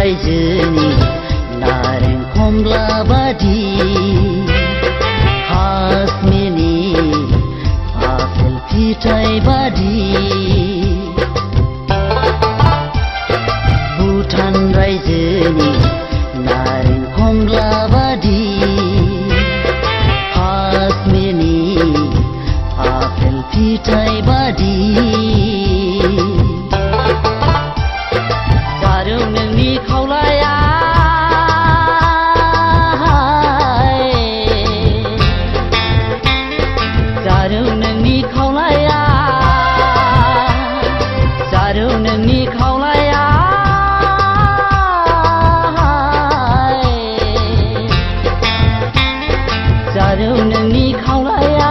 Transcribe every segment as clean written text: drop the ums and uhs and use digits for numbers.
रायजोनि नारें खमला बादि काश्मीरनि आपेल फिथाइ बादि भुटान रायजोनि नारें खमला बादि काश्मीरनि आपेल फिथाइ बादि जारौ नोंनि खावलाया जारौ नोंनि खावलाया जारौ नोंनि खावलाया जारौ नोंनि खावलाया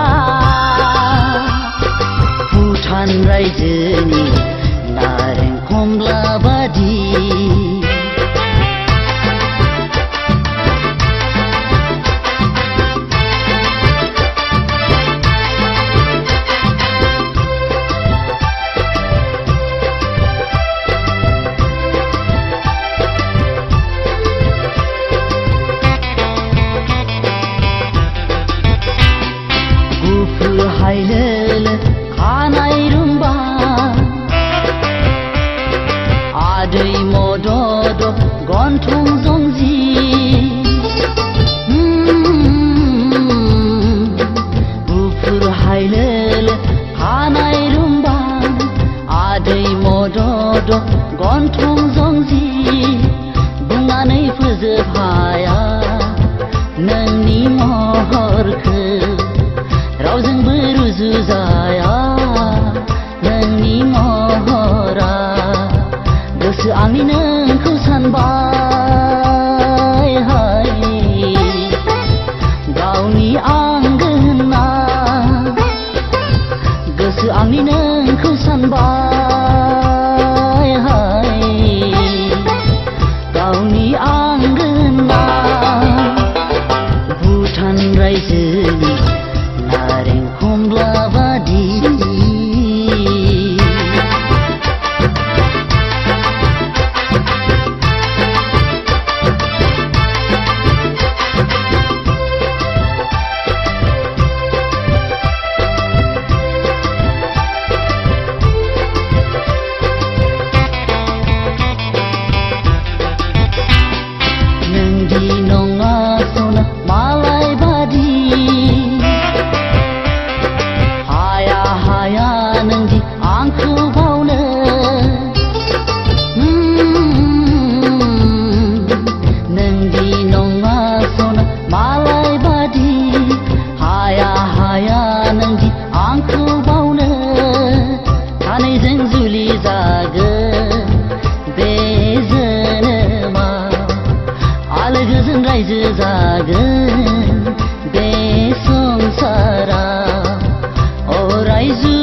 भुटान रायजोनि नारें खमला बादि गुफुर हायलोल खानाय रुम्बा आदै मदद गन्थं जंजि गुफुर हायलोल खानाय रुम्बा आदै मदद गन्थं जंजि बुंनानै फोजोबहाया नोंनि महरखौ रावजोंबो रुजुजाया नोंनि महरा गोसो आंनि नोंखौ सानबाय गावनि आंगो होनना गोसो आंनि नोंखौ सानबाय गावनि आंगो होनना भुटान रायजोनि नारें खमला बादि नोंदि नङा सना मालाय बादि हाया नोंदि आंखौ बावनो नोंदि नङा सना मालाय बादि हाया नोंदि आंखौ बावनो सानैजों जुलि जागोन बे जोनोमा आलो गोजोन रायजो जागोन बे संसारा रायजो